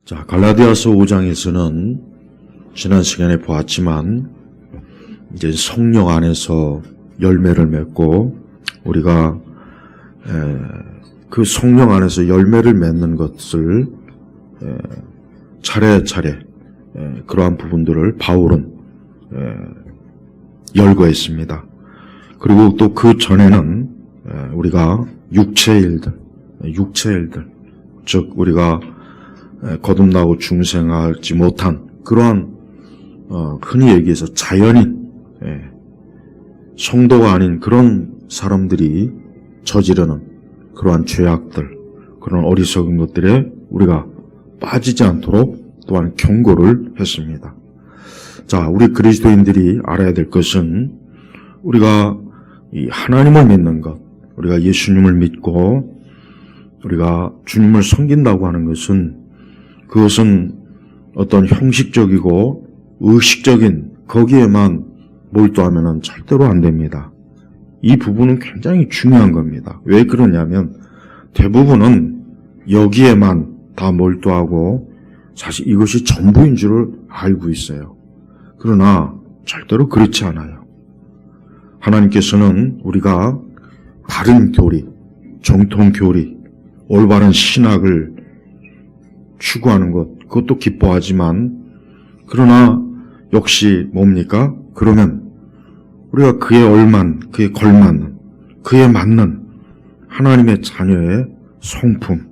자, 갈라디아서 5장에서는 지난 시간에 보았지만 이제 성령 안에서 열매를 맺고 우리가 그 성령 안에서 열매를 맺는 것을 차례차례 그러한 부분들을 바울은 열거했습니다. 그리고 또 그 전에는 우리가 육체의 일들, 즉 우리가 거듭나고 중생하지 못한 그러한 흔히 얘기해서 자연인 성도가 아닌 그런 사람들이 저지르는 그러한 죄악들, 그런 어리석은 것들에 우리가 빠지지 않도록 또한 경고를 했습니다. 자, 우리 그리스도인들이 알아야 될 것은 우리가 이 하나님을 믿는 것, 우리가 예수님을 믿고 우리가 주님을 섬긴다고 하는 것은 그것은 어떤 형식적이고 의식적인 거기에만 몰두하면 절대로 안 됩니다. 이 부분은 굉장히 중요한 겁니다. 왜 그러냐면 대부분은 여기에만 다 몰두하고 사실 이것이 전부인 줄을 알고 있어요. 그러나 절대로 그렇지 않아요. 하나님께서는 우리가 바른 교리, 정통 교리, 올바른 신학을 추구하는 것, 그것도 기뻐하지만 그러나 역시 뭡니까? 그러면 우리가 그에 걸맞는, 그에 맞는 하나님의 자녀의 성품,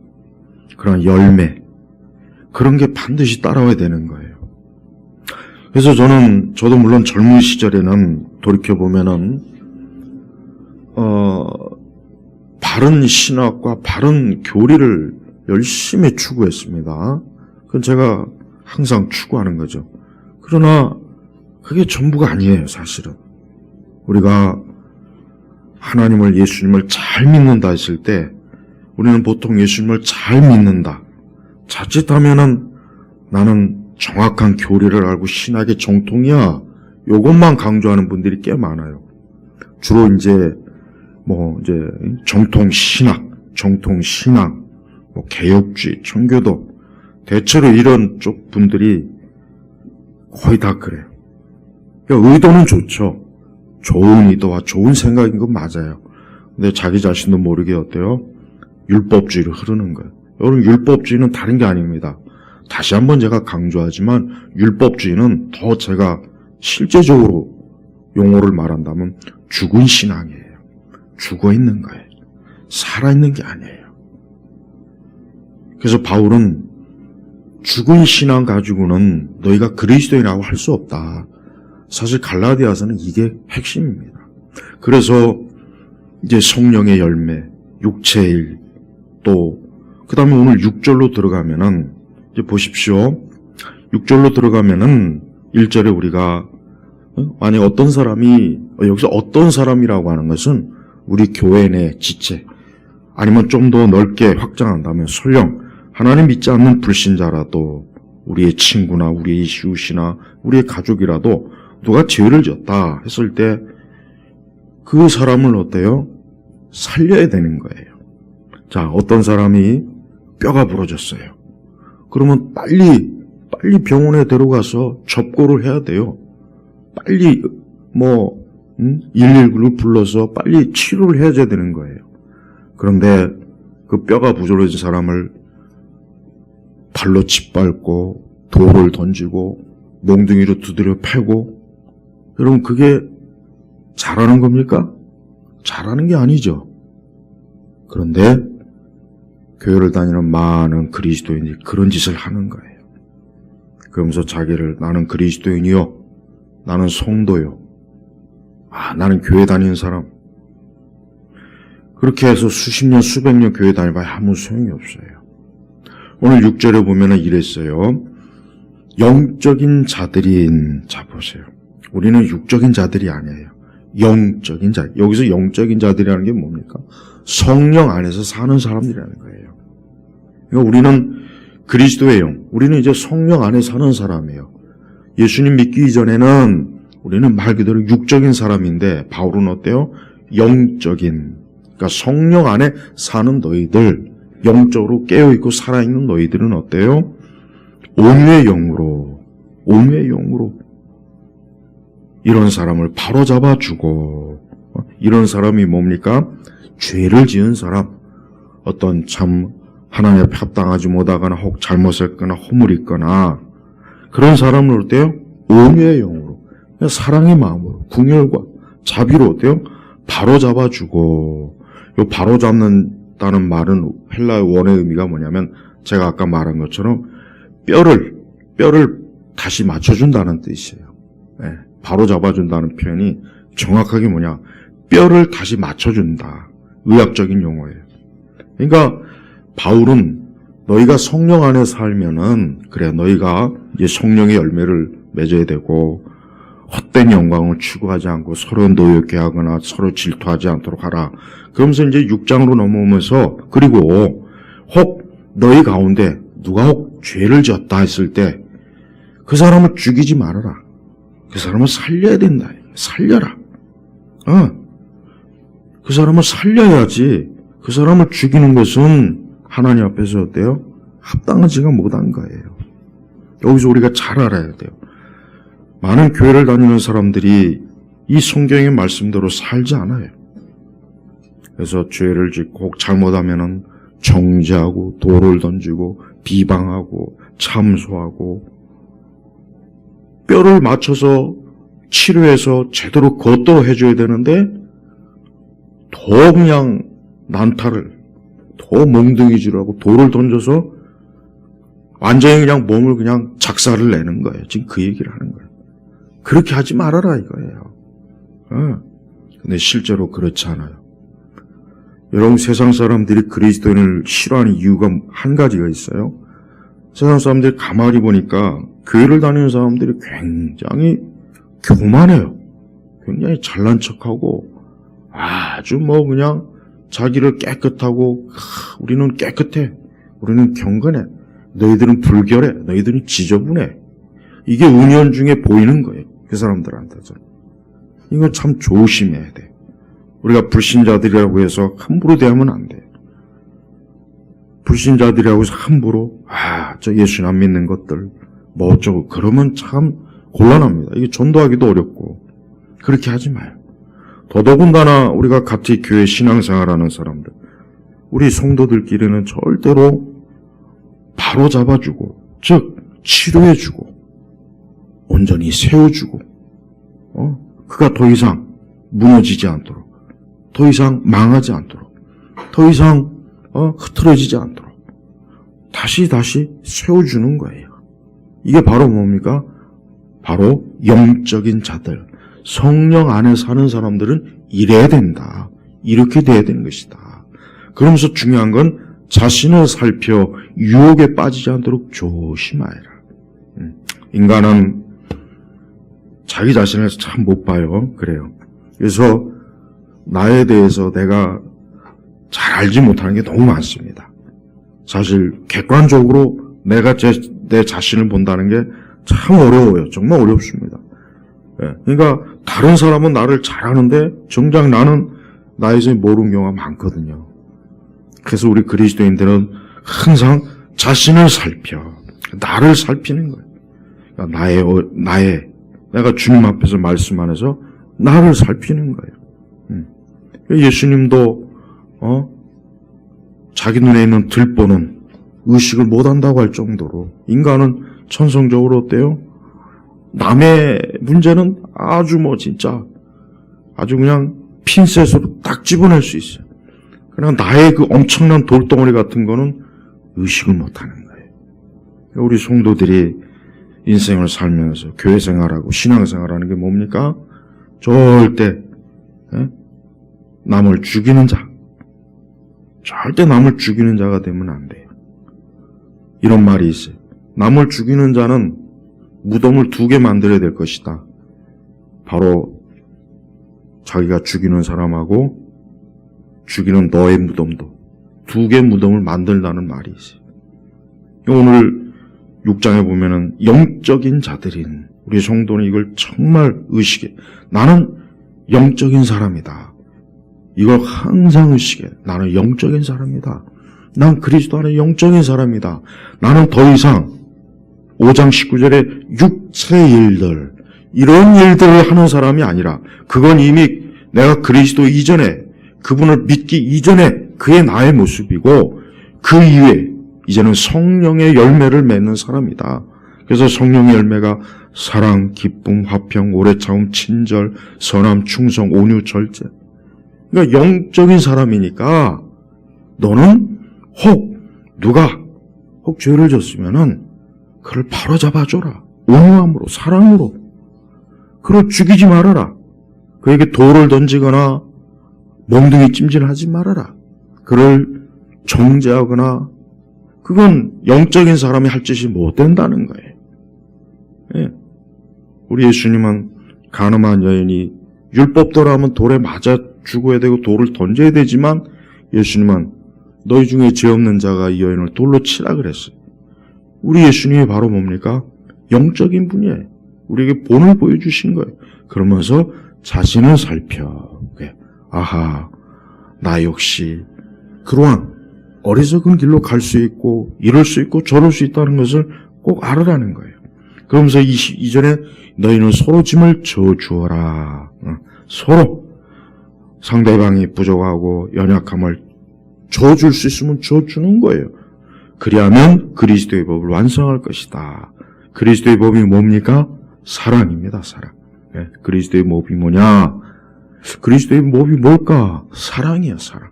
그런 열매, 그런 게 반드시 따라와야 되는 거예요. 그래서 저도 물론 젊은 시절에는 돌이켜보면은, 바른 신학과 바른 교리를 열심히 추구했습니다. 그건 제가 항상 추구하는 거죠. 그러나 그게 전부가 아니에요, 사실은. 우리가 하나님을, 예수님을 잘 믿는다 했을 때 우리는 보통 예수님을 잘 믿는다. 자칫하면은 나는 정확한 교리를 알고 신학의 정통이야. 요것만 강조하는 분들이 꽤 많아요. 주로 이제 정통 신학, 개혁주의, 청교도, 대체로 이런 쪽 분들이 거의 다 그래요. 그러니까 의도는 좋죠. 좋은 의도와 좋은 생각인 건 맞아요. 근데 자기 자신도 모르게 어때요? 율법주의로 흐르는 거예요. 여러분, 율법주의는 다른 게 아닙니다. 다시 한번 제가 강조하지만 율법주의는 더 제가 실제적으로 용어를 말한다면 죽은 신앙이에요. 죽어 있는 거예요. 살아있는 게 아니에요. 그래서 바울은 죽은 신앙 가지고는 너희가 그리스도인이라고 할 수 없다. 사실 갈라디아서는 이게 핵심입니다. 그래서 이제 성령의 열매, 육체의 일, 또 그 다음에 오늘 6절로 들어가면은 이제 보십시오. 6절로 들어가면은 1절에 우리가 만약 어떤 사람이 여기서 어떤 사람이라고 하는 것은 우리 교회 내 지체 아니면 좀 더 넓게 확장한다면 설령 하나님 믿지 않는 불신자라도 우리의 친구나 우리의 이웃이나 우리의 가족이라도 누가 죄를 졌다 했을 때 그 사람을 어때요? 살려야 되는 거예요. 자, 어떤 사람이 뼈가 부러졌어요. 그러면 빨리 병원에 데려가서 접고를 해야 돼요. 빨리 119를 불러서 빨리 치료를 해줘야 되는 거예요. 그런데 그 뼈가 부러진 사람을 발로 짓밟고 돌을 던지고 몽둥이로 두드려 패고, 여러분 그게 잘하는 겁니까? 잘하는 게 아니죠. 그런데 교회를 다니는 많은 그리스도인이 그런 짓을 하는 거예요. 그러면서 자기를 나는 그리스도인이요, 나는 성도요, 나는 교회 다니는 사람, 그렇게 해서 수십 년 수백 년 교회 다니봐야 아무 소용이 없어요. 오늘 6절에 보면은 이랬어요. 영적인 자들인 자 보세요. 우리는 육적인 자들이 아니에요. 영적인 자. 여기서 영적인 자들이라는 게 뭡니까? 성령 안에서 사는 사람들이라는 거예요. 그러니까 우리는 그리스도의 영, 우리는 이제 성령 안에 사는 사람이에요. 예수님 믿기 이전에는 우리는 말 그대로 육적인 사람인데 바울은 어때요? 영적인, 그러니까 성령 안에 사는 너희들, 영적으로 깨어있고 살아있는 너희들은 어때요? 온유의 영으로 이런 사람을 바로잡아주고, 이런 사람이 뭡니까? 죄를 지은 사람, 어떤 참 하나님 앞에 합당하지 못하거나 혹 잘못했거나 허물있거나 그런 사람을 어때요? 온유의 영으로, 사랑의 마음으로, 궁혈과 자비로 어때요? 바로잡아주고, 요 바로잡는다는 말은 헬라의 원의 의미가 뭐냐면 제가 아까 말한 것처럼 뼈를 다시 맞춰준다는 뜻이에요. 네, 바로잡아준다는 표현이 정확하게 뭐냐? 뼈를 다시 맞춰준다. 의학적인 용어예요. 그러니까 바울은 너희가 성령 안에 살면은 그래 너희가 이제 성령의 열매를 맺어야 되고 헛된 영광을 추구하지 않고 서로 노엽게 하거나 서로 질투하지 않도록 하라. 그러면서 이제 6장으로 넘어오면서 그리고 혹 너희 가운데 누가 혹 죄를 지었다 했을 때 그 사람을 죽이지 말아라. 그 사람을 살려야 된다. 살려라. 그 사람을 살려야지. 그 사람을 죽이는 것은 하나님 앞에서 어때요? 합당하지가 못한 거예요. 여기서 우리가 잘 알아야 돼요. 많은 교회를 다니는 사람들이 이 성경의 말씀대로 살지 않아요. 그래서 죄를 짓고 혹 잘못하면은 정죄하고 돌을 던지고 비방하고 참소하고 뼈를 맞춰서 치료해서 제대로 걷도록 해줘야 되는데 더 그냥 난타를 더 몽둥이질하고 돌을 던져서 완전히 그냥 몸을 그냥 작사를 내는 거예요. 지금 그 얘기를 하는 거예요. 그렇게 하지 말아라 이거예요. 근데 실제로 그렇지 않아요. 여러분 세상 사람들이 그리스도인을 싫어하는 이유가 한 가지가 있어요. 세상 사람들이 가만히 보니까 교회를 다니는 사람들이 굉장히 교만해요. 굉장히 잘난 척하고 아주 뭐 그냥 자기를 깨끗하고 우리는 깨끗해. 우리는 경건해. 너희들은 불결해. 너희들은 지저분해. 이게 은연중에 보이는 거예요. 그 사람들한테서. 이거 참 조심해야 돼. 우리가 불신자들이라고 해서 함부로 대하면 안 돼요. 불신자들이라고 해서 함부로 저 예수 안 믿는 것들 뭐 어쩌고 그러면 참 곤란합니다. 이게 전도하기도 어렵고 그렇게 하지 마요. 더더군다나 우리가 같이 교회 신앙생활하는 사람들 우리 성도들끼리는 절대로 바로 잡아주고 즉 치료해주고 온전히 세워주고 그가 더 이상 무너지지 않도록 더 이상 망하지 않도록 더 이상 흐트러지지 않도록 다시 세워주는 거예요. 이게 바로 뭡니까? 바로 영적인 자들 성령 안에 사는 사람들은 이래야 된다. 이렇게 돼야 되는 것이다. 그러면서 중요한 건 자신을 살펴 유혹에 빠지지 않도록 조심하여라. 인간은 자기 자신을 참 못 봐요. 그래요. 그래서 나에 대해서 내가 잘 알지 못하는 게 너무 많습니다. 사실 객관적으로 내가 내 자신을 본다는 게 참 어려워요. 정말 어렵습니다. 그러니까 다른 사람은 나를 잘 아는데 정작 나는 나에 대해서 모르는 경우가 많거든요. 그래서 우리 그리스도인들은 항상 자신을 살펴 나를 살피는 거예요. 그러니까 내가 주님 앞에서 말씀 안에서 나를 살피는 거예요. 예수님도 자기 눈에 있는 들보는 의식을 못한다고 할 정도로 인간은 천성적으로 어때요? 남의 문제는 아주 진짜 아주 그냥 핀셋으로 딱 집어낼 수 있어요. 그러나 나의 그 엄청난 돌덩어리 같은 거는 의식을 못하는 거예요. 우리 성도들이 인생을 살면서 교회 생활하고 신앙 생활하는 게 뭡니까? 절대 남을 죽이는 자 절대 남을 죽이는 자가 되면 안 돼요. 이런 말이 있어요. 남을 죽이는 자는 무덤을 2개 만들어야 될 것이다. 바로 자기가 죽이는 사람하고 죽이는 너의 무덤도 2개 무덤을 만들다는 말이 있어요. 오늘 6장에 보면은 영적인 자들인 우리 성도는 이걸 정말 의식해. 나는 영적인 사람이다. 이걸 항상 의식해. 나는 영적인 사람이다. 난 그리스도 안에 영적인 사람이다. 나는 더 이상 5장 19절에 육체의 일들, 이런 일들을 하는 사람이 아니라 그건 이미 내가 그리스도 이전에 그분을 믿기 이전에 그의 나의 모습이고 그 이후에 이제는 성령의 열매를 맺는 사람이다. 그래서 성령의 열매가 사랑, 기쁨, 화평, 오래 참음, 친절, 선함, 충성, 온유, 절제. 그러니까 영적인 사람이니까 너는 누가 죄를 졌으면은 그를 바로 잡아줘라. 온유함으로, 사랑으로. 그를 죽이지 말아라. 그에게 돌을 던지거나 멍둥이 찜질하지 말아라. 그를 정죄하거나 그건 영적인 사람이 할 짓이 못 된다는 거예요. 예. 우리 예수님은 가늠한 여인이 율법대로 하면 돌에 맞아 죽어야 되고 돌을 던져야 되지만 예수님은 너희 중에 죄 없는 자가 이 여인을 돌로 치라 그랬어요. 우리 예수님이 바로 뭡니까? 영적인 분이에요. 우리에게 본을 보여주신 거예요. 그러면서 자신을 살펴. 아하, 나 역시 그러한 어리석은 길로 갈 수 있고 이럴 수 있고 저럴 수 있다는 것을 꼭 알으라는 거예요. 그러면서 이전에 너희는 서로 짐을 져주어라. 서로 상대방이 부족하고 연약함을 져줄 수 있으면 져주는 거예요. 그리하면 그리스도의 법을 완성할 것이다. 그리스도의 법이 뭡니까? 사랑입니다. 사랑. 네, 그리스도의 법이 뭐냐? 그리스도의 법이 뭘까? 사랑이야. 사랑.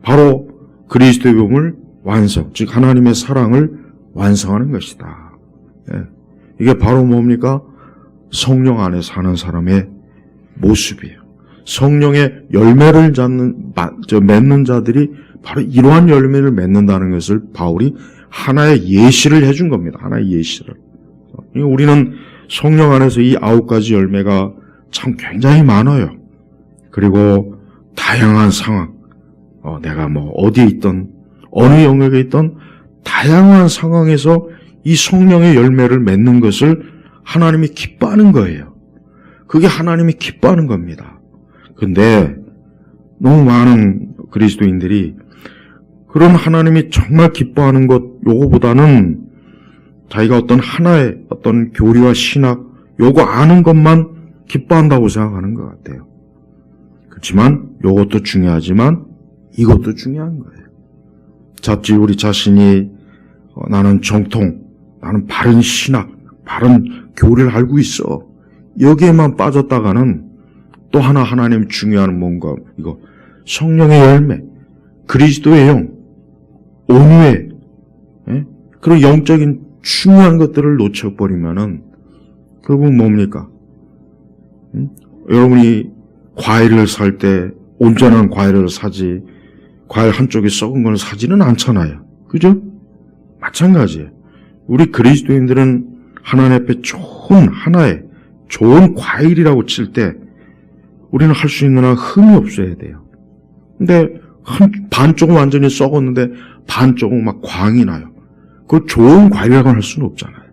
바로 그리스도의 법을 완성, 즉 하나님의 사랑을 완성하는 것이다. 네, 이게 바로 뭡니까? 성령 안에 사는 사람의 모습이에요. 성령의 열매를 맺는 자들이 바로 이러한 열매를 맺는다는 것을 바울이 하나의 예시를 해준 겁니다. 하나의 예시를. 우리는 성령 안에서 이 9가지 열매가 참 굉장히 많아요. 그리고 다양한 상황, 내가 어디에 있던 어느 영역에 있던 다양한 상황에서 이 성령의 열매를 맺는 것을 하나님이 기뻐하는 거예요. 그게 하나님이 기뻐하는 겁니다. 근데 너무 많은 그리스도인들이 그런 하나님이 정말 기뻐하는 것 요거보다는 자기가 어떤 하나의 어떤 교리와 신학 요거 아는 것만 기뻐한다고 생각하는 것 같아요. 그렇지만 요것도 중요하지만 이것도 중요한 거예요. 자칫 우리 자신이 나는 정통, 나는 바른 신학, 바른 교리를 알고 있어. 여기에만 빠졌다가는 또 하나 하나님 중요한 뭔가 이거 성령의 열매, 그리스도의 영, 온유의 그런 영적인 중요한 것들을 놓쳐버리면은 결국 뭡니까? 여러분이 과일을 살 때 온전한 과일을 사지 과일 한쪽이 썩은 걸 사지는 않잖아요. 그죠? 마찬가지예요. 우리 그리스도인들은 하나님 앞에 좋은 하나의 좋은 과일이라고 칠 때 우리는 할 수 있는 한 흠이 없어야 돼요. 근데 반쪽은 완전히 썩었는데 반쪽은 막 광이 나요. 그걸 좋은 과일이라고 할 수는 없잖아요.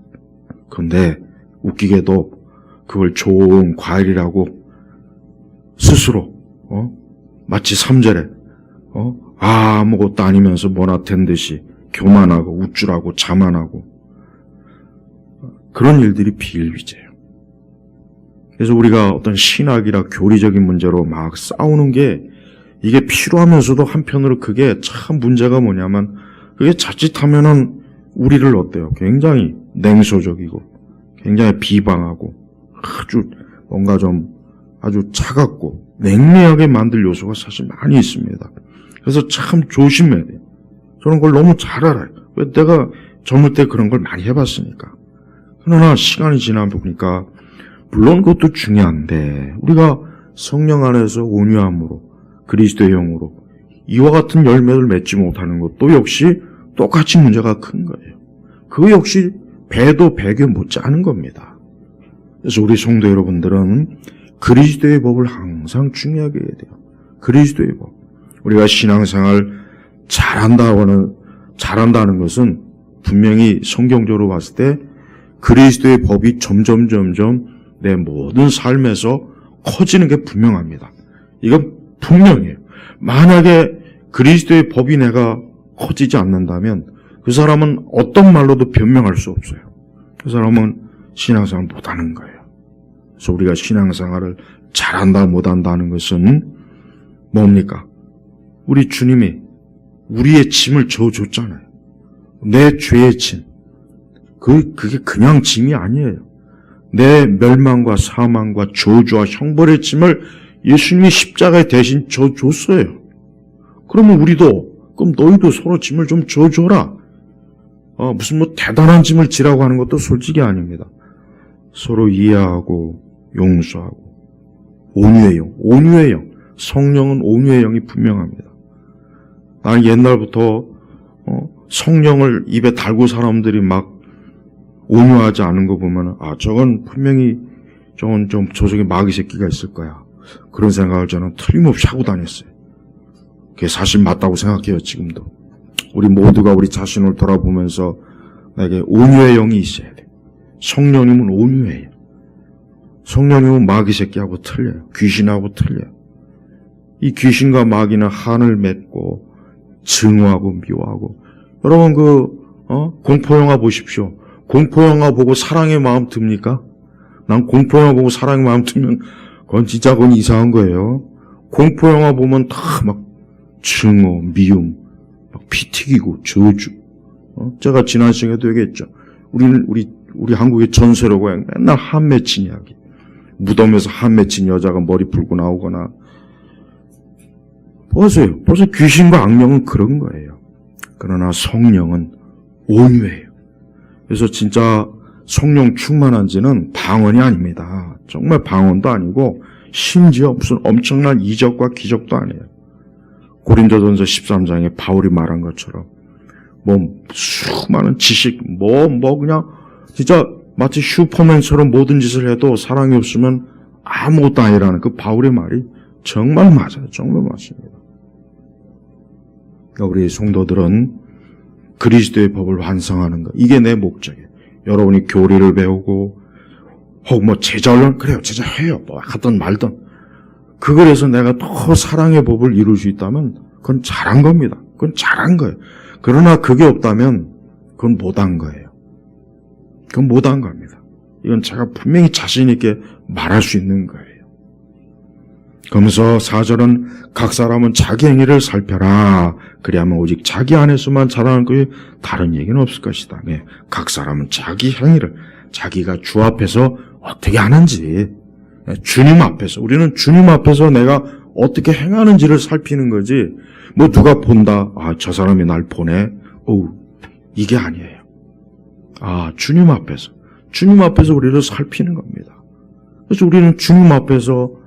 그런데 웃기게도 그걸 좋은 과일이라고 스스로 마치 3절에 아무것도 아니면서 뭐나 된 듯이 교만하고 우쭐하고 자만하고 그런 일들이 비일비재해요. 그래서 우리가 어떤 신학이나 교리적인 문제로 막 싸우는 게 이게 필요하면서도 한편으로 그게 참 문제가 뭐냐면 그게 자칫하면은 우리를 어때요? 굉장히 냉소적이고 굉장히 비방하고 아주 뭔가 좀 아주 차갑고 냉랭하게 만들 요소가 사실 많이 있습니다. 그래서 참 조심해야 돼요. 저는 그걸 너무 잘 알아요. 왜 내가 젊을 때 그런 걸 많이 해봤으니까. 그러나 시간이 지나 보니까 물론 그것도 중요한데 우리가 성령 안에서 온유함으로 그리스도의 영으로 이와 같은 열매를 맺지 못하는 것도 역시 똑같이 문제가 큰 거예요. 그거 역시 배도 배겨 묻지 않은 겁니다. 그래서 우리 성도 여러분들은 그리스도의 법을 항상 중요하게 해야 돼요. 그리스도의 법. 우리가 신앙생활 잘한다는 것은 분명히 성경적으로 봤을 때 그리스도의 법이 점점 내 모든 삶에서 커지는 게 분명합니다. 이건 분명해요. 만약에 그리스도의 법이 내가 커지지 않는다면 그 사람은 어떤 말로도 변명할 수 없어요. 그 사람은 신앙생활 못하는 거예요. 그래서 우리가 신앙생활을 잘한다 못한다 하는 것은 뭡니까? 우리 주님이 우리의 짐을 져줬잖아요. 내 죄의 짐. 그게 그냥 짐이 아니에요. 내 멸망과 사망과 저주와 형벌의 짐을 예수님이 십자가에 대신 져줬어요. 그러면 그럼 너희도 서로 짐을 좀 져줘라. 무슨 대단한 짐을 지라고 하는 것도 솔직히 아닙니다. 서로 이해하고 용서하고 온유의 영, 온유의 영. 성령은 온유의 영이 분명합니다. 나는 옛날부터 성령을 입에 달고 사람들이 막 온유하지 않은 거 보면 저건 분명히 저 속에 마귀 새끼가 있을 거야. 그런 생각을 저는 틀림없이 하고 다녔어요. 그게 사실 맞다고 생각해요. 지금도 우리 모두가 우리 자신을 돌아보면서 나에게 온유의 영이 있어야 돼. 성령님은 온유해요. 성령님은 마귀 새끼하고 틀려요. 귀신하고 틀려요. 이 귀신과 마귀는 한을 맺고 증오하고 미워하고. 여러분 공포영화 보십시오. 공포영화 보고 사랑의 마음 듭니까? 난 공포영화 보고 사랑의 마음 들면 그건 이상한 거예요. 공포영화 보면 다 막 증오, 미움, 막 피 튀기고 저주. 제가 지난 시간에도 얘기했죠. 우리 한국의 전세로가 맨날 한 맺힌 이야기. 무덤에서 한 맺힌 여자가 머리 풀고 나오거나. 보세요. 벌써 귀신과 악령은 그런 거예요. 그러나 성령은 온유해요. 그래서 진짜 성령 충만한 지는 방언이 아닙니다. 정말 방언도 아니고 심지어 무슨 엄청난 이적과 기적도 아니에요. 고린도전서 13장에 바울이 말한 것처럼 수많은 지식 그냥 진짜 마치 슈퍼맨처럼 모든 짓을 해도 사랑이 없으면 아무것도 아니라는 그 바울의 말이 정말 맞아요. 정말 맞습니다. 그러니까 우리 성도들은 그리스도의 법을 완성하는 것. 이게 내 목적이에요. 여러분이 교리를 배우고 혹 제자훈련 그래요. 제자해요. 하든 말든. 그걸 해서 내가 더 사랑의 법을 이룰 수 있다면 그건 잘한 겁니다. 그건 잘한 거예요. 그러나 그게 없다면 그건 못한 거예요. 그건 못한 겁니다. 이건 제가 분명히 자신 있게 말할 수 있는 거예요. 그러면서 4절은 각 사람은 자기 행위를 살펴라. 그리하면 오직 자기 안에서만 자라는 것이 다른 얘기는 없을 것이다. 네. 각 사람은 자기 행위를 자기가 주 앞에서 어떻게 하는지 주님 앞에서 우리는 주님 앞에서 내가 어떻게 행하는지를 살피는 거지 누가 본다. 저 사람이 날 보네. 이게 아니에요. 주님 앞에서 우리를 살피는 겁니다. 그래서 우리는 주님 앞에서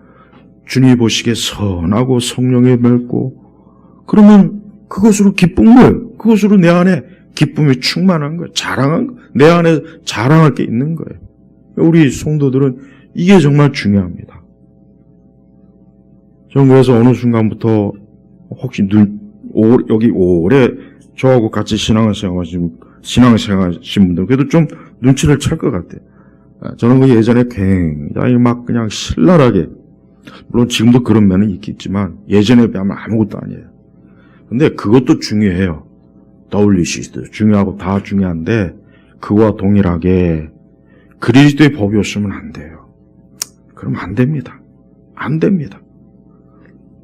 주님이 보시기에 선하고 성령에 맑고 그러면 그것으로 기쁜 거예요. 그것으로 내 안에 기쁨이 충만한 거예요. 내 안에 자랑할 게 있는 거예요. 우리 성도들은 이게 정말 중요합니다. 저는 그래서 어느 순간부터 혹시 여기 오래 저하고 같이 신앙생활 하신 분들 그래도 좀 눈치를 챌 것 같아요. 저는 예전에 굉장히 막 그냥 신랄하게 물론 지금도 그런 면은 있겠지만 예전에 비하면 아무것도 아니에요. 근데 그것도 중요해요. WC도 중요하고 다 중요한데 그와 동일하게 그리스도의 법이 없으면 안 돼요. 그러면 안 됩니다. 안 됩니다.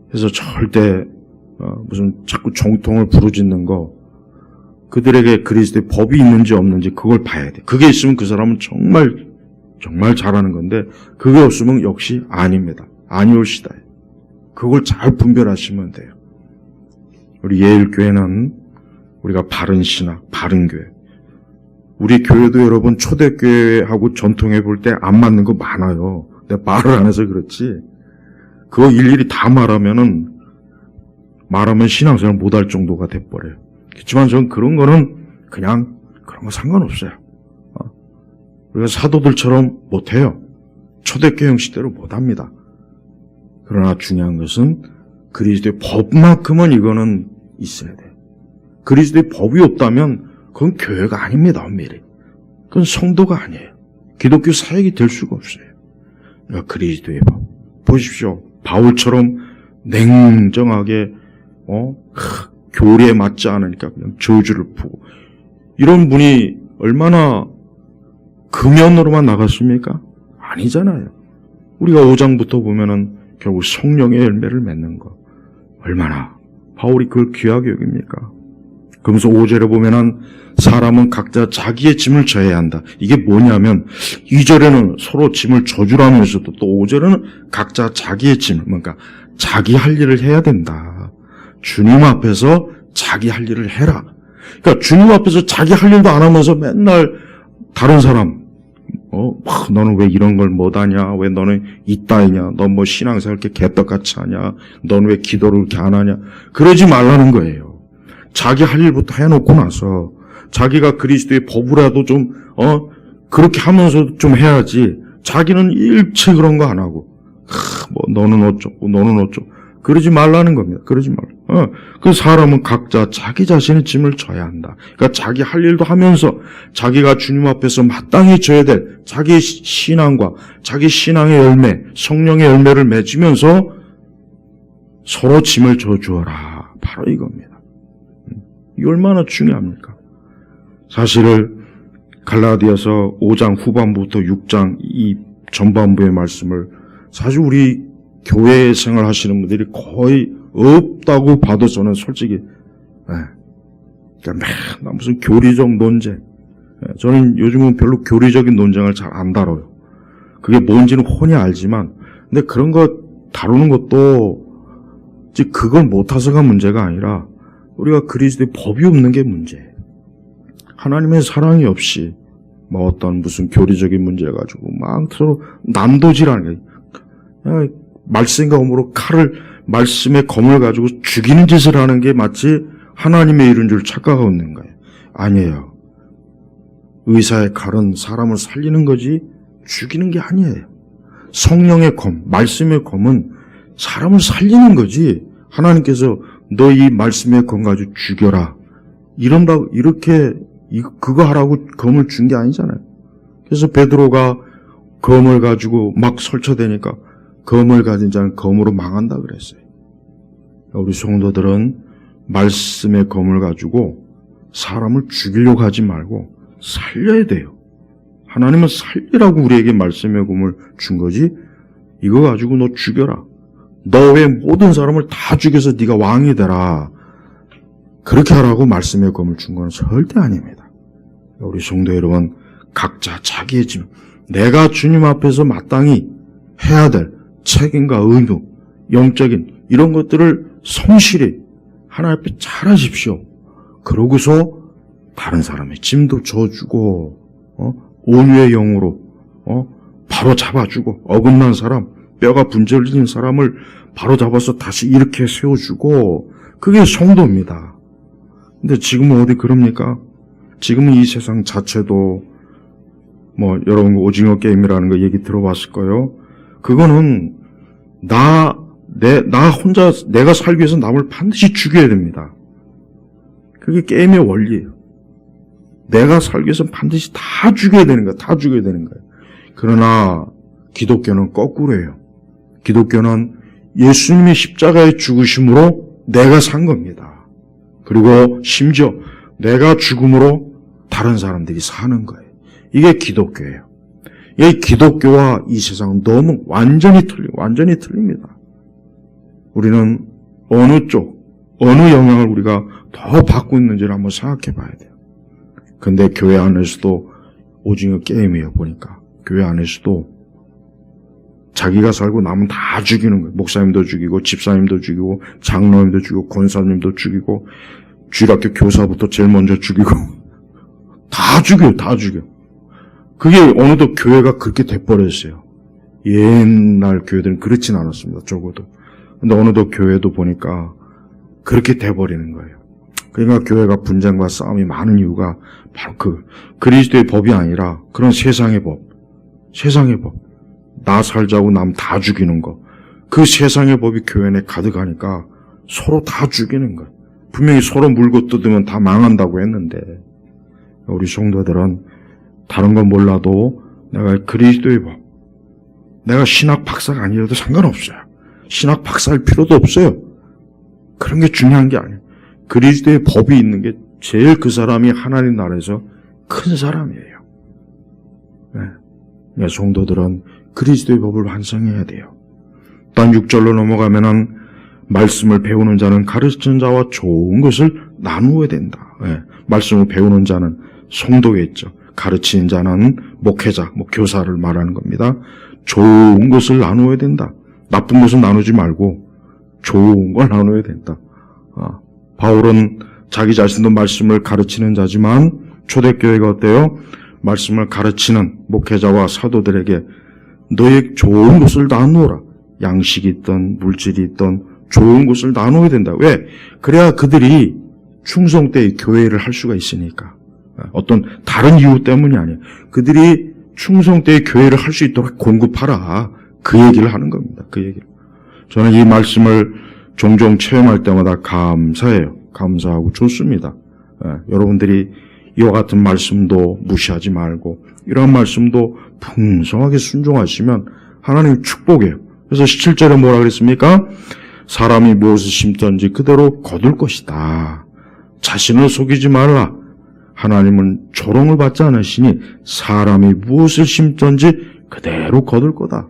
그래서 절대 무슨 자꾸 정통을 부르짖는 거 그들에게 그리스도의 법이 있는지 없는지 그걸 봐야 돼. 그게 있으면 그 사람은 정말 잘하는 건데 그게 없으면 역시 아닙니다. 아니올시다. 그걸 잘 분별하시면 돼요. 우리 예일교회는 우리가 바른 신학, 바른 교회. 우리 교회도 여러분 초대교회하고 전통해 볼 때 안 맞는 거 많아요. 내가 말을 안 해서 그렇지. 그거 일일이 다 말하면 신앙생활 못할 정도가 돼버려요. 그렇지만 저는 그런 거는 그냥 그런 거 상관없어요. 우리가 사도들처럼 못해요. 초대교회 형식대로 못합니다. 그러나 중요한 것은 그리스도의 법만큼은 이거는 있어야 돼요. 그리스도의 법이 없다면 그건 교회가 아닙니다. 엄밀히. 그건 성도가 아니에요. 기독교 사역이 될 수가 없어요. 그러니까 그리스도의 법. 보십시오. 바울처럼 냉정하게 교리에 맞지 않으니까 그냥 저주를 푸고 이런 분이 얼마나 금연으로만 나갔습니까? 아니잖아요. 우리가 5장부터 보면은 결국 성령의 열매를 맺는 거. 얼마나 바울이 그걸 귀하게 여깁니까? 그러면서 5절에 보면은 사람은 각자 자기의 짐을 져야 한다. 이게 뭐냐면 2절에는 서로 짐을 져주라면서도 또 5절에는 각자 자기의 짐을, 그러니까 자기 할 일을 해야 된다. 주님 앞에서 자기 할 일을 해라. 그러니까 주님 앞에서 자기 할 일도 안 하면서 맨날 다른 사람, 너는 왜 이런 걸 못하냐? 왜 너는 이따이냐? 너 뭐 신앙생활 이렇게 개떡같이 하냐? 너는 왜 기도를 이렇게 안 하냐? 그러지 말라는 거예요. 자기 할 일부터 해놓고 나서 자기가 그리스도의 법이라도 좀 그렇게 하면서 좀 해야지. 자기는 일체 그런 거 안 하고 뭐 너는 어쩌고 너는 어쩌고 그러지 말라는 겁니다. 그러지 말라. 그 사람은 각자 자기 자신의 짐을 져야 한다. 그러니까 자기 할 일도 하면서 자기가 주님 앞에서 마땅히 져야 될 자기 신앙과 자기 신앙의 열매, 성령의 열매를 맺으면서 서로 짐을 져주어라. 바로 이겁니다. 이 얼마나 중요합니까? 사실을 갈라디아서 5장 후반부터 6장 이 전반부의 말씀을 사실 우리 교회 생활 하시는 분들이 거의 없다고 봐도 저는 솔직히 그러니까 맨날 무슨 교리적 논쟁, 저는 요즘은 별로 교리적인 논쟁을 잘 안 다뤄요. 그게 뭔지는 훤히 알지만 근데 그런 거 다루는 것도 그걸 못해서가 문제가 아니라 우리가 그리스도의 법이 없는 게 문제예요. 하나님의 사랑이 없이 뭐 어떤 무슨 교리적인 문제 가지고 막 서로 난도질하는 거예요. 말씀과 검으로 말씀의 검을 가지고 죽이는 짓을 하는 게 마치 하나님의 일인 줄 착각하고 있는 거예요. 아니에요. 의사의 칼은 사람을 살리는 거지 죽이는 게 아니에요. 성령의 검, 말씀의 검은 사람을 살리는 거지 하나님께서 너 이 말씀의 검 가지고 죽여라 이런다고 이렇게 그거 하라고 검을 준 게 아니잖아요. 그래서 베드로가 검을 가지고 막 설쳐대니까 검을 가진 자는 검으로 망한다 그랬어요. 우리 성도들은 말씀의 검을 가지고 사람을 죽이려고 하지 말고 살려야 돼요. 하나님은 살리라고 우리에게 말씀의 검을 준 거지 이거 가지고 너 죽여라. 너 외 모든 사람을 다 죽여서 네가 왕이 되라. 그렇게 하라고 말씀의 검을 준 건 절대 아닙니다. 우리 성도 여러분 각자 자기의 짐, 내가 주님 앞에서 마땅히 해야 될 책임과 의무, 영적인 이런 것들을 성실히 하나님 앞에 잘 하십시오. 그러고서 다른 사람의 짐도 져주고 온유의 영으로 바로 잡아주고 어긋난 사람, 뼈가 분절진 사람을 바로 잡아서 다시 이렇게 세워주고 그게 성도입니다. 근데 지금은 어디 그럽니까? 지금은 이 세상 자체도 뭐 여러분 오징어 게임이라는 거 얘기 들어봤을 거예요. 그거는 나 혼자 내가 살기 위해서 남을 반드시 죽여야 됩니다. 그게 게임의 원리예요. 내가 살기 위해서 반드시 다 죽여야 되는 거야. 다 죽여야 되는 거예요. 그러나 기독교는 거꾸로예요. 기독교는 예수님의 십자가의 죽으심으로 내가 산 겁니다. 그리고 심지어 내가 죽음으로 다른 사람들이 사는 거예요. 이게 기독교예요. 이 기독교와 이 세상은 너무 완전히 틀립니다. 우리는 어느 쪽, 어느 영향을 우리가 더 받고 있는지를 한번 생각해 봐야 돼요. 근데 교회 안에서도 오징어 게임이에요, 보니까. 교회 안에서도 자기가 살고 남은 다 죽이는 거예요. 목사님도 죽이고, 집사님도 죽이고, 장로님도 죽이고, 권사님도 죽이고, 주일학교 교사부터 제일 먼저 죽이고, 다 죽여요, 다 죽여. 그게 어느덧 교회가 그렇게 돼버렸어요. 옛날 교회들은 그렇진 않았습니다, 적어도. 근데 어느덧 교회도 보니까 그렇게 돼버리는 거예요. 그러니까 교회가 분쟁과 싸움이 많은 이유가 바로 그리스도의 법이 아니라 그런 세상의 법. 나 살자고 남 다 죽이는 거. 그 세상의 법이 교회 내 가득하니까 서로 다 죽이는 거예요. 분명히 서로 물고 뜯으면 다 망한다고 했는데 우리 성도들은 다른 건 몰라도 내가 그리스도의 법, 내가 신학 박사가 아니어도 상관없어요. 신학 박사할 필요도 없어요. 그런 게 중요한 게 아니에요. 그리스도의 법이 있는 게 제일 그 사람이 하나님 나라에서 큰 사람이에요. 성도들은 그리스도의 법을 완성해야 돼요. 단 6절로 넘어가면은 말씀을 배우는 자는 가르치는 자와 좋은 것을 나누어야 된다. 말씀을 배우는 자는 성도겠죠. 가르치는 자는 목회자, 교사를 말하는 겁니다. 좋은 것을 나누어야 된다. 나쁜 것은 나누지 말고 좋은 걸 나눠야 된다. 바울은 자기 자신도 말씀을 가르치는 자지만 초대교회가 어때요? 말씀을 가르치는 목회자와 사도들에게 너의 좋은 것을 나누어라. 양식이 있든 물질이 있든 좋은 것을 나눠야 된다. 왜? 그래야 그들이 충성되이 교회를 할 수가 있으니까. 어떤 다른 이유 때문이 아니에요. 그들이 충성되이 교회를 할 수 있도록 공급하라. 그 얘기를 하는 겁니다. 그 얘기를. 저는 이 말씀을 종종 체험할 때마다 감사해요. 감사하고 좋습니다. 여러분들이 이와 같은 말씀도 무시하지 말고 이런 말씀도 풍성하게 순종하시면 하나님 축복이에요. 그래서 17절에 뭐라 그랬습니까? 사람이 무엇을 심든지 그대로 거둘 것이다. 자신을 속이지 말라. 하나님은 조롱을 받지 않으시니 사람이 무엇을 심든지 그대로 거둘 거다.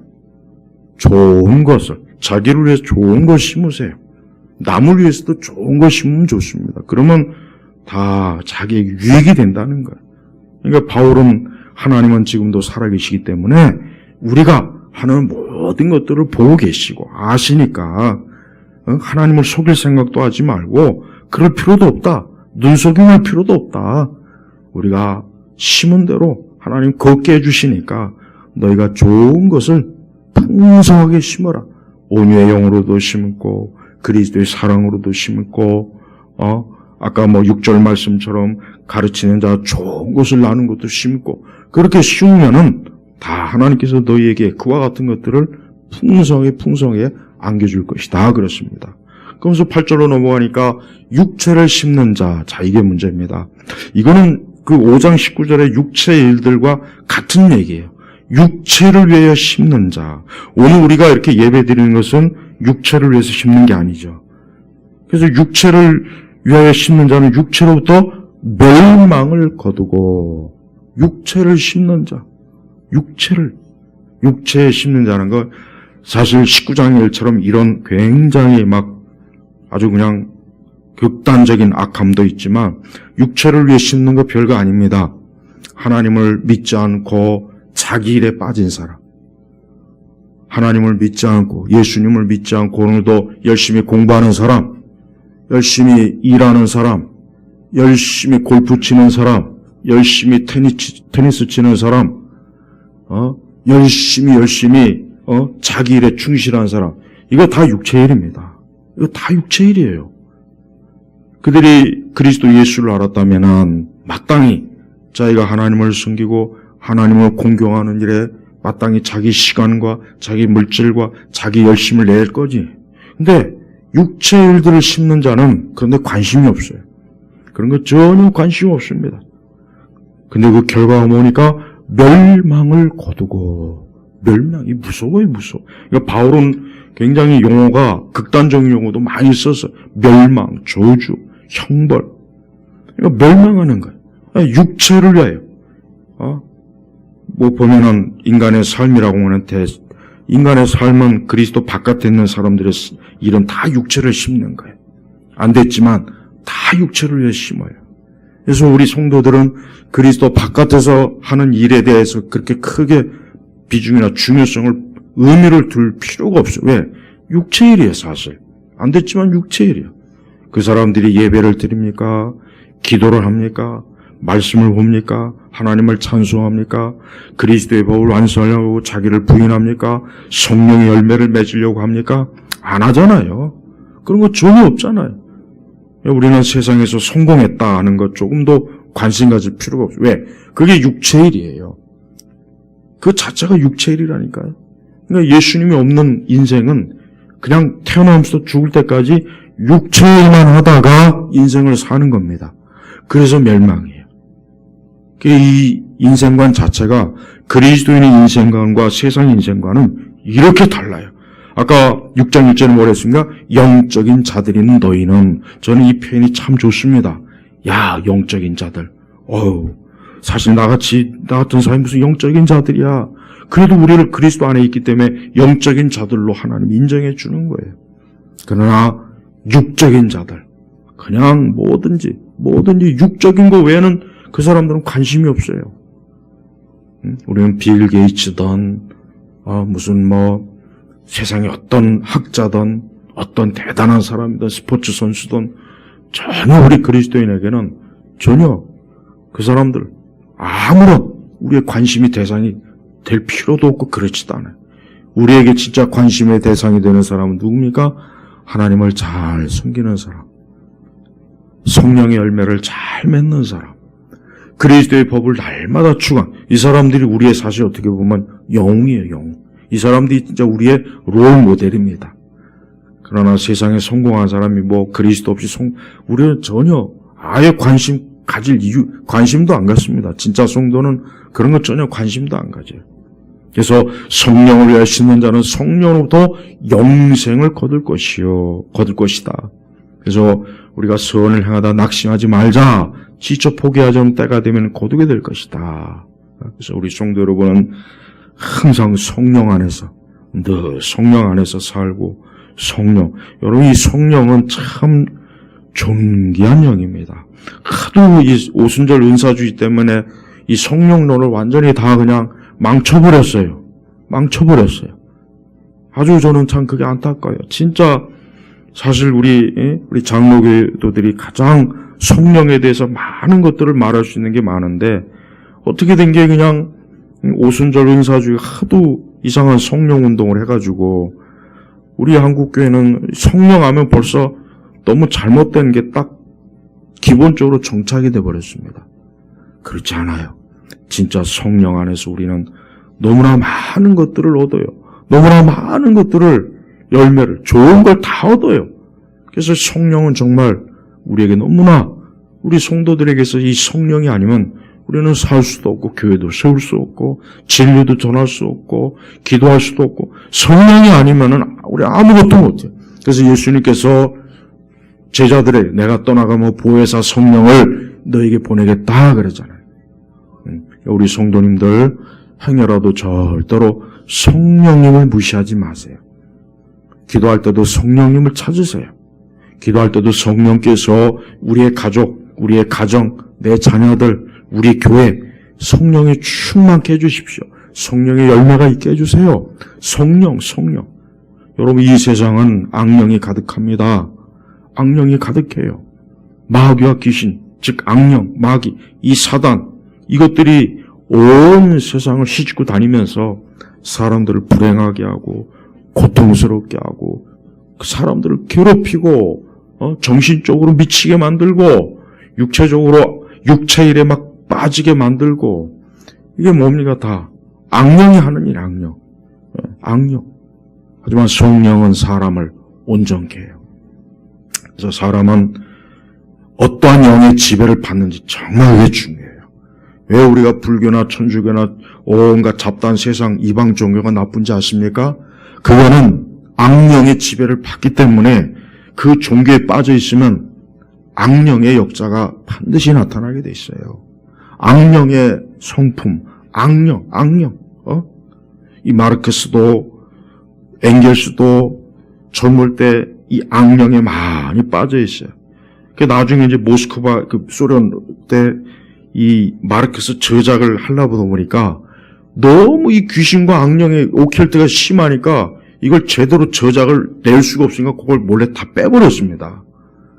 좋은 것을, 자기를 위해서 좋은 걸 심으세요. 남을 위해서도 좋은 걸 심으면 좋습니다. 그러면 다 자기의 유익이 된다는 거예요. 그러니까 바울은 하나님은 지금도 살아계시기 때문에 우리가 하는 모든 것들을 보고 계시고 아시니까 하나님을 속일 생각도 하지 말고 그럴 필요도 없다. 눈속임할 필요도 없다. 우리가 심은 대로 하나님 걷게 해주시니까 너희가 좋은 것을 풍성하게 심어라. 온유의 영으로도 심고 그리스도의 사랑으로도 심고 아까 6절 말씀처럼 가르치는 자 좋은 것을 나눈 것도 심고 그렇게 심으면은 다 하나님께서 너희에게 그와 같은 것들을 풍성하게 안겨줄 것이다. 그렇습니다. 그러면서 8절로 넘어가니까 육체를 심는 자. 자, 이게 문제입니다. 이거는 그 5장 19절의 육체의 일들과 같은 얘기예요. 육체를 위하여 심는 자. 오늘 우리가 이렇게 예배 드리는 것은 육체를 위해서 심는 게 아니죠. 그래서 육체를 위하여 심는 자는 육체로부터 멸망을 거두고 육체를 심는 자. 육체에 심는 자는 거 사실 19장 일처럼 이런 굉장히 아주 그냥 극단적인 악함도 있지만 육체를 위해 심는 거 별거 아닙니다. 하나님을 믿지 않고 자기 일에 빠진 사람, 하나님을 믿지 않고 예수님을 믿지 않고 오늘도 열심히 공부하는 사람, 열심히 일하는 사람, 열심히 골프 치는 사람, 열심히 테니스 치는 사람, 열심히 자기 일에 충실한 사람, 이거 다 육체의 일입니다. 이거 다 육체의 일이에요. 그들이 그리스도 예수를 알았다면 마땅히 자기가 하나님을 섬기고 하나님을 공경하는 일에 마땅히 자기 시간과 자기 물질과 자기 열심을 낼 거지. 근데 육체의 일들을 심는 자는 그런데 관심이 없어요. 그런 거 전혀 관심 없습니다. 근데 그 결과가 뭐니까 멸망을 거두고, 멸망이 무서워요. 그러니까 바울은 굉장히 용어가 극단적인 용어도 많이 써서 멸망, 저주, 형벌. 그러니까 멸망하는 거예요. 육체를 위하여. 보면은 인간의 삶이라고 하는데 인간의 삶은 그리스도 바깥에 있는 사람들의 일은 다 육체를 심는 거예요. 안 됐지만 다 육체를 위해 심어요. 그래서 우리 성도들은 그리스도 바깥에서 하는 일에 대해서 그렇게 크게 비중이나 중요성을 의미를 둘 필요가 없어요. 왜? 육체 일이에요, 사실. 안 됐지만 육체 일이에요. 그 사람들이 예배를 드립니까? 기도를 합니까? 말씀을 봅니까? 하나님을 찬송합니까? 그리스도의 법을 완성하려고 자기를 부인합니까? 성령의 열매를 맺으려고 합니까? 안 하잖아요. 그런 거 전혀 없잖아요. 우리는 세상에서 성공했다 하는 것 조금도 관심 가질 필요가 없어요. 왜? 그게 육체의 일이에요. 그 자체가 육체의 일이라니까요. 그러니까 예수님이 없는 인생은 그냥 태어나면서 죽을 때까지 육체의 일만 하다가 인생을 사는 겁니다. 그래서 멸망이에요. 이 인생관 자체가 그리스도인의 인생관과 세상 인생관은 이렇게 달라요. 아까 6장 1절에 뭐라 했습니까? 영적인 자들인 너희는, 저는 이 표현이 참 좋습니다. 야, 영적인 자들. 사실 나 같은 사람이 무슨 영적인 자들이야. 그래도 우리를 그리스도 안에 있기 때문에 영적인 자들로 하나님 인정해 주는 거예요. 그러나 육적인 자들, 그냥 뭐든지 육적인 거 외에는 그 사람들은 관심이 없어요. 우리는 빌 게이츠든 무슨 세상의 어떤 학자든 어떤 대단한 사람이든 스포츠 선수든 전혀 우리 그리스도인에게는 전혀 그 사람들 아무런 우리의 관심이 대상이 될 필요도 없고 그렇지도 않아요. 우리에게 진짜 관심의 대상이 되는 사람은 누굽니까? 하나님을 잘 섬기는 사람, 성령의 열매를 잘 맺는 사람, 그리스도의 법을 날마다 추구한 이 사람들이 우리의 사실 어떻게 보면 영웅이에요. 영웅. 이 사람들이 진짜 우리의 롤 모델입니다. 그러나 세상에 성공한 사람이 그리스도 없이 우리는 전혀 아예 관심도 안 갖습니다. 진짜 성도는 그런 것 전혀 관심도 안 가져요. 그래서 성령을 위하여 씻는 자는 성령으로부터 영생을 거둘 것이다. 그래서 우리가 선을 행하다 낙심하지 말자. 지쳐 포기하지 않을 때가 되면 거두게 될 것이다. 그래서 우리 성도 여러분은 항상 성령 안에서 늘 성령 안에서 살고 여러분 이 성령은 참 존귀한 영입니다. 하도 이 오순절 은사주의 때문에 이 성령론을 완전히 다 그냥 망쳐버렸어요. 아주 저는 참 그게 안타까워요. 진짜 사실 우리 장로교도들이 가장 성령에 대해서 많은 것들을 말할 수 있는 게 많은데 어떻게 된 게 그냥 오순절 은사주의 하도 이상한 성령 운동을 해가지고 우리 한국교회는 성령하면 벌써 너무 잘못된 게 딱 기본적으로 정착이 돼버렸습니다. 그렇지 않아요. 진짜 성령 안에서 우리는 너무나 많은 것들을 얻어요. 너무나 많은 것들을 열매를 좋은 걸 다 얻어요. 그래서 성령은 정말 우리에게 너무나 우리 성도들에게서 이 성령이 아니면 우리는 살 수도 없고 교회도 세울 수 없고 진리도 전할 수 없고 기도할 수도 없고 성령이 아니면은 우리 아무것도 못해요. 그래서 예수님께서 제자들의 내가 떠나가면 보혜사 성령을 너에게 보내겠다 그랬잖아요. 우리 성도님들 행여라도 절대로 성령님을 무시하지 마세요. 기도할 때도 성령님을 찾으세요. 기도할 때도 성령께서 우리의 가족, 우리의 가정, 내 자녀들, 우리 교회 성령이 충만케 해주십시오. 성령의 열매가 있게 해주세요. 성령. 여러분 이 세상은 악령이 가득합니다. 악령이 가득해요. 마귀와 귀신, 즉 악령, 마귀, 이 사단 이것들이 온 세상을 휘짓고 다니면서 사람들을 불행하게 하고 고통스럽게 하고 그 사람들을 괴롭히고 정신적으로 미치게 만들고 육체적으로 육체일에 막 빠지게 만들고 이게 뭡니까? 다 악령이 하는 일, 악령. 하지만 성령은 사람을 온전케 해요. 그래서 사람은 어떠한 영의 지배를 받는지 정말 왜 중요해요. 왜 우리가 불교나 천주교나 온갖 잡다한 세상 이방 종교가 나쁜지 아십니까? 그거는 악령의 지배를 받기 때문에 그 종교에 빠져 있으면 악령의 역사가 반드시 나타나게 돼 있어요. 악령의 성품, 악령. 이 마르크스도 엥겔스도 젊을 때 이 악령에 많이 빠져 있어요. 그 나중에 이제 모스크바 그 소련 때 이 마르크스 저작을 하려고 보니까 너무 이 귀신과 악령의 오켈트가 심하니까 이걸 제대로 저작을 낼 수가 없으니까 그걸 몰래 다 빼버렸습니다.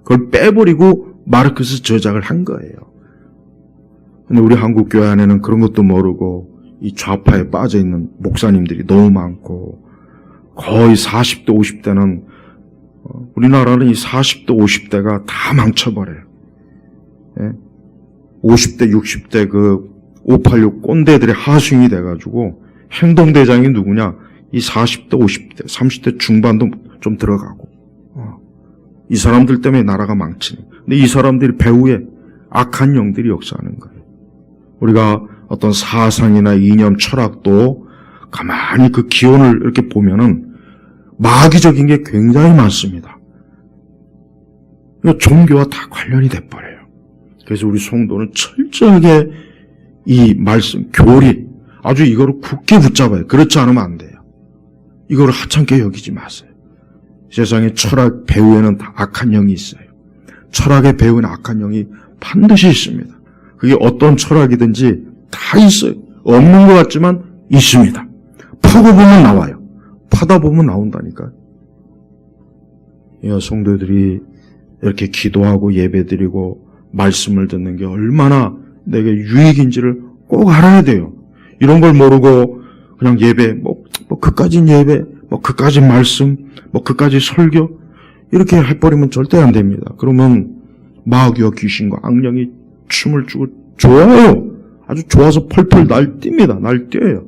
그걸 빼버리고 마르크스 저작을 한 거예요. 근데 우리 한국 교회 안에는 그런 것도 모르고 이 좌파에 빠져 있는 목사님들이 너무 많고 거의 40대, 50대는 우리나라는 이 40대, 50대가 다 망쳐버려요. 예? 50대, 60대 그 586 꼰대들의 하수인이 돼가지고 행동대장이 누구냐? 이 40대, 50대, 30대 중반도 좀 들어가고 이 사람들 때문에 나라가 망치네. 근데 이 사람들이 배후에 악한 영들이 역사하는 거예요. 우리가 어떤 사상이나 이념, 철학도 가만히 그 기원을 이렇게 보면은 마귀적인 게 굉장히 많습니다. 종교와 다 관련이 돼버려요. 그래서 우리 성도는 철저하게 이 말씀, 교리, 아주 이거를 굳게 붙잡아요. 그렇지 않으면 안 돼요. 이거를 하찮게 여기지 마세요. 세상에 철학 배후에는 다 악한 영이 있어요. 철학의 배후에는 악한 영이 반드시 있습니다. 그게 어떤 철학이든지 다 있어요. 없는 것 같지만 있습니다. 파고 보면 나와요. 파다 보면 나온다니까요. 성도들이 이렇게 기도하고 예배드리고 말씀을 듣는 게 얼마나 내게 유익인지를 꼭 알아야 돼요. 이런 걸 모르고 그냥 예배, 그까진 예배, 그까진 말씀, 그까지 설교 이렇게 해버리면 절대 안 됩니다. 그러면 마귀와 귀신과 악령이 춤을 추고 좋아요. 아주 좋아서 펄펄 날뜁니다. 날뛰어요.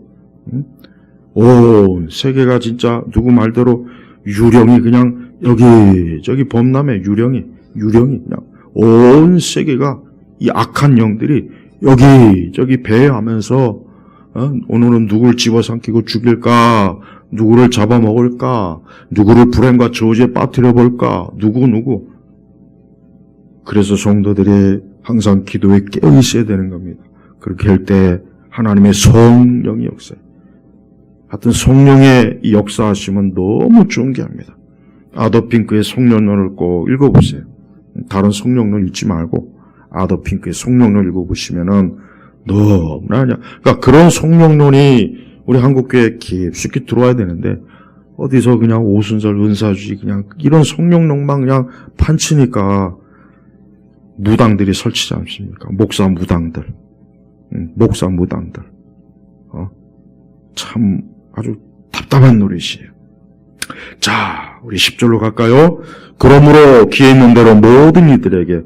온 세계가 진짜 누구 말대로 유령이 그냥 여기저기 범람해. 유령이 그냥 온 세계가 이 악한 영들이 여기저기 배회하면서 오늘은 누구를 집어삼키고 죽일까, 누구를 잡아먹을까, 누구를 불행과 저주에 빠뜨려볼까, 누구. 그래서 성도들이 항상 기도에 깨어 있어야 되는 겁니다. 그렇게 할 때 하나님의 성령이 역사해요. 하여튼 성령의 이 역사하심은 너무 존귀합니다. 아더핑크의 성령론을 꼭 읽어보세요. 다른 성령론 읽지 말고 아더핑크의 성령론 읽어보시면은 너무나 그러니까 그런 성령론이 우리 한국교회에 깊숙이 들어와야 되는데 어디서 그냥 오순절 은사주의 그냥 이런 성령론만 그냥 판치니까 무당들이 설치지 않습니까? 목사 무당들. 참 아주 답답한 노릇이에요. 자, 우리 10절로 갈까요? 그러므로 귀에 있는 대로 모든 이들에게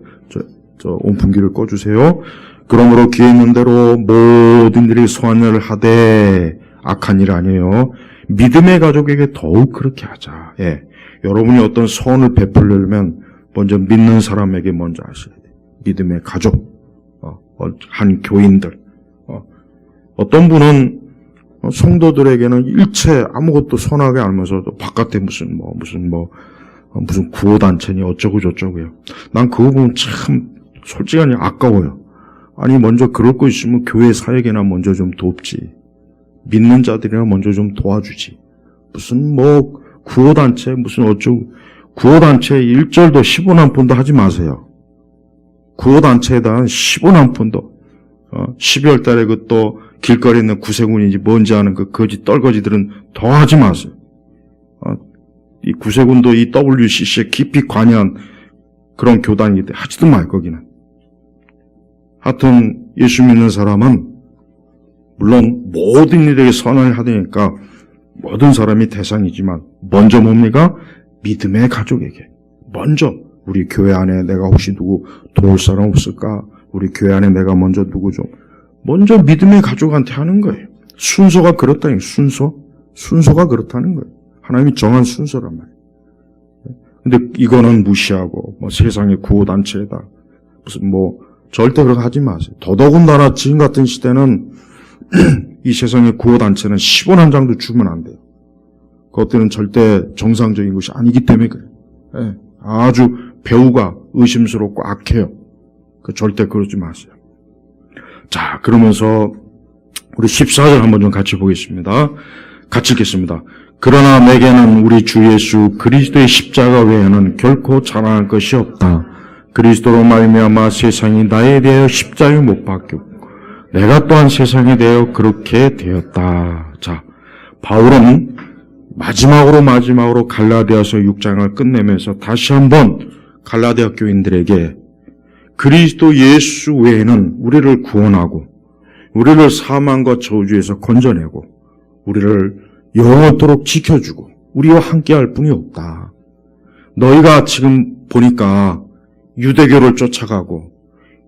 저 온풍기를 꺼주세요. 그러므로 귀에 있는 대로 모든 이들이 소원을 하되 악한 일 아니에요. 믿음의 가족에게 더욱 그렇게 하자. 예, 여러분이 어떤 소원을 베풀려면 먼저 믿는 사람에게 먼저 하셔야 돼요. 믿음의 가족, 한 교인들. 어떤 분은 성도들에게는 일체 아무것도 선하게 알면서도 바깥에 무슨 구호단체니 어쩌고 저쩌고요. 난 그거 보면 참 솔직하니 아까워요. 아니 먼저 그럴 거 있으면 교회 사역이나 먼저 좀 돕지. 믿는 자들이나 먼저 좀 도와주지. 무슨 구호단체 무슨 어쩌고 구호단체에 1절도 10원 한 푼도 하지 마세요. 구호단체에다 10원 한 푼도 12월 달에 그 또 길거리에 있는 구세군인지 뭔지 아는 그 거지 떨거지들은 더 하지 마세요. 이 구세군도 이 WCC에 깊이 관여한 그런 교단이기 때문에 하지도 마요. 거기는. 하여튼 예수 믿는 사람은 물론 모든 이들에게 선을 하되니까 모든 사람이 대상이지만 먼저 뭡니까? 믿음의 가족에게 먼저 우리 교회 안에 내가 혹시 누구 도울 사람 없을까? 우리 교회 안에 내가 먼저 누구 좀 먼저 믿음의 가족한테 하는 거예요. 순서가 그렇다니 순서가 그렇다는 거예요. 하나님이 정한 순서란 말이에요. 근데 이거는 무시하고 세상의 구호단체에다 무슨 절대 그렇게 하지 마세요. 더더군다나 지금 같은 시대는 이 세상의 구호단체는 10원 한 장도 주면 안 돼요. 그것들은 절대 정상적인 것이 아니기 때문에 그래요. 네, 아주 배우가 의심스럽고 악해요. 절대 그러지 마세요. 자, 그러면서 우리 14절 한번 좀 같이 보겠습니다. 같이 읽겠습니다. 그러나 내게는 우리 주 예수 그리스도의 십자가 외에는 결코 자랑할 것이 없다. 그리스도로 말미암아 세상이 나에 대하여 십자가에 못 박혔고 내가 또한 세상에 대하여 그렇게 되었다. 자, 바울은 마지막으로 갈라디아서 6장을 끝내면서 다시 한번 갈라디아 교인들에게 그리스도 예수 외에는 우리를 구원하고 우리를 사망과 저주에서 건져내고 우리를 영원토록 지켜주고 우리와 함께할 분이 없다. 너희가 지금 보니까 유대교를 쫓아가고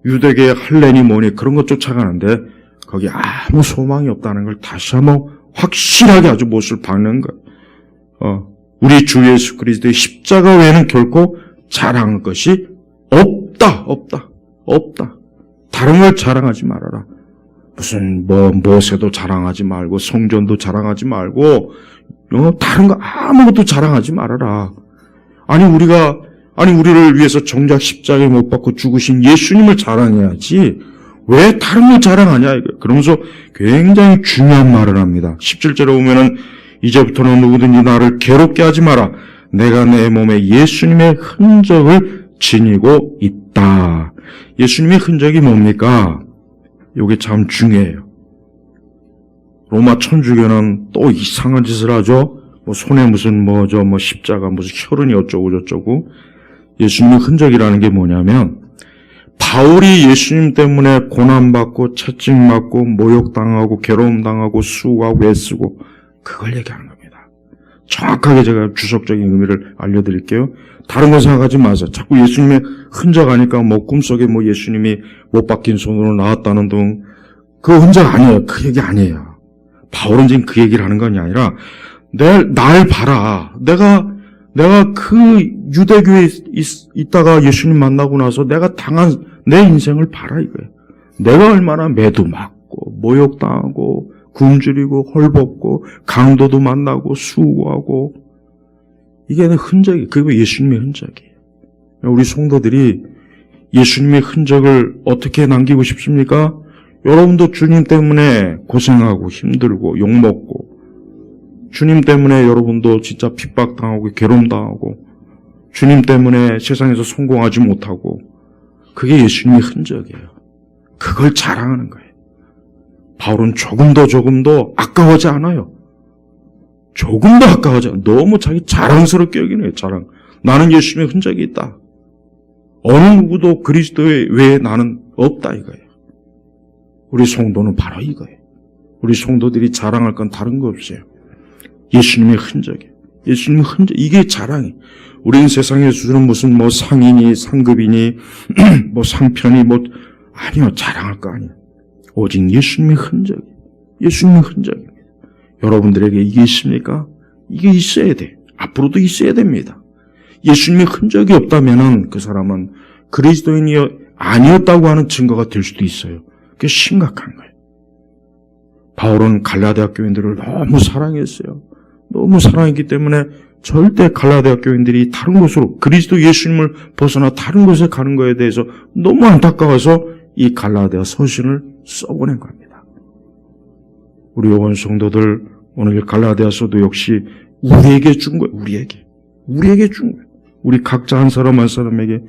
유대교의 할례니 뭐니 그런 것 쫓아가는데 거기 아무 소망이 없다는 걸 다시 한번 확실하게 아주 못을 박는 거예요. 우리 주 예수 그리스도의 십자가 외에는 결코 자랑할 것이 없다. 다른 걸 자랑하지 말아라. 무슨 모세도 자랑하지 말고 성전도 자랑하지 말고 다른 거 아무것도 자랑하지 말아라. 아니 우리를 위해서 정작 십자가에 못 박고 죽으신 예수님을 자랑해야지 왜 다른 걸 자랑하냐 이거. 그러면서 굉장히 중요한 말을 합니다. 17절에 보면은 이제부터는 누구든지 나를 괴롭게 하지 마라. 내가 내 몸에 예수님의 흔적을 지니고 있다. 예수님의 흔적이 뭡니까? 이게 참 중요해요. 로마 천주교는 또 이상한 짓을 하죠. 뭐 손에 무슨 십자가 무슨 혈흔이 어쩌고 저쩌고. 예수님의 흔적이라는 게 뭐냐면 바울이 예수님 때문에 고난받고 채찍맞고 모욕당하고 괴로움당하고 수고하고 애쓰고 그걸 얘기하는 겁니다. 정확하게 제가 주석적인 의미를 알려드릴게요. 다른 거 생각하지 마세요. 자꾸 예수님의 흔적 하니까 꿈속에 예수님이 못 박힌 손으로 나왔다는 등 그 흔적 아니에요. 그 얘기 아니에요. 바울은 지금 그 얘기를 하는 건 아니라 날 봐라. 내가 그 유대교에 있다가 예수님 만나고 나서 내가 당한 내 인생을 봐라 이거예요. 내가 얼마나 매도 맞고 모욕당하고 굶주리고 헐벗고 강도도 만나고 수고하고 이게 내 흔적이 그게 예수님의 흔적이에요. 우리 성도들이 예수님의 흔적을 어떻게 남기고 싶습니까? 여러분도 주님 때문에 고생하고 힘들고 욕먹고 주님 때문에 여러분도 진짜 핍박당하고 괴로움당하고 주님 때문에 세상에서 성공하지 못하고 그게 예수님의 흔적이에요. 그걸 자랑하는 거예요. 바울은 조금도 아까워하지 않아요. 조금도 아까워하지 않아요. 너무 자기 자랑스럽게 여기네요. 자랑. 나는 예수님의 흔적이 있다. 어느 누구도 그리스도 외에 나는 없다 이거예요. 우리 성도는 바로 이거예요. 우리 성도들이 자랑할 건 다른 거 없어요. 예수님의 흔적이에요. 예수님의 흔적, 이게 자랑이에요. 우리는 세상에서 주는 무슨 상이니 상급이니 상편이 아니요. 자랑할 거 아니에요. 오직 예수님의 흔적이에요. 예수님의 흔적입니다. 여러분들에게 이게 있습니까? 이게 있어야 돼. 앞으로도 있어야 됩니다. 예수님의 흔적이 없다면은 그 사람은 그리스도인이 아니었다고 하는 증거가 될 수도 있어요. 그게 심각한 거예요. 바울은 갈라디아 교인들을 너무 사랑했어요. 너무 사랑했기 때문에 절대 갈라디아 교인들이 다른 곳으로 그리스도 예수님을 벗어나 다른 곳에 가는 거에 대해서 너무 안타까워서 이 갈라디아 서신을 써보낸 겁니다. 우리 온 성도들 오늘 갈라디아서도 역시 우리에게 준 거예요. 우리에게 준 거예요. 우리 각자 한 사람 한 사람에게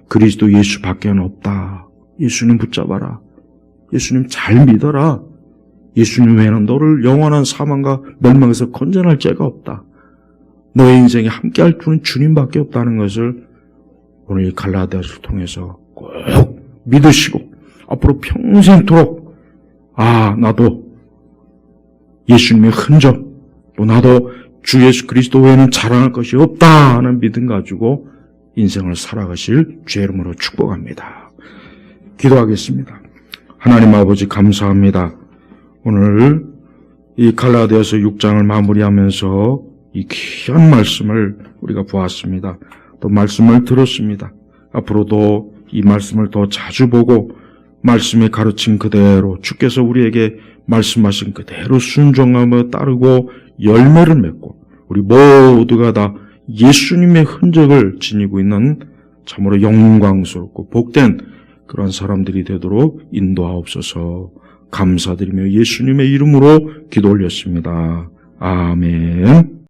그리스도 예수밖에 없다. 예수님 붙잡아라. 예수님 잘 믿어라. 예수님 외에는 너를 영원한 사망과 멸망에서 건져낼 죄가 없다. 너의 인생에 함께할 주는 주님밖에 없다는 것을 오늘 이 갈라디아서를 통해서 꼭 믿으시고 앞으로 평생토록 나도 예수님의 흔적 또 나도 주 예수 그리스도 외에는 자랑할 것이 없다 하는 믿음 가지고 인생을 살아가실 주의 이름으로 축복합니다. 기도하겠습니다. 하나님 아버지 감사합니다. 오늘 이 갈라디아서 6장을 마무리하면서 이 귀한 말씀을 우리가 보았습니다. 또 말씀을 들었습니다. 앞으로도 이 말씀을 더 자주 보고 말씀이 가르친 그대로 주께서 우리에게 말씀하신 그대로 순종하며 따르고 열매를 맺고 우리 모두가 다 예수님의 흔적을 지니고 있는 참으로 영광스럽고 복된 그런 사람들이 되도록 인도하옵소서. 감사드리며 예수님의 이름으로 기도 올렸습니다. 아멘.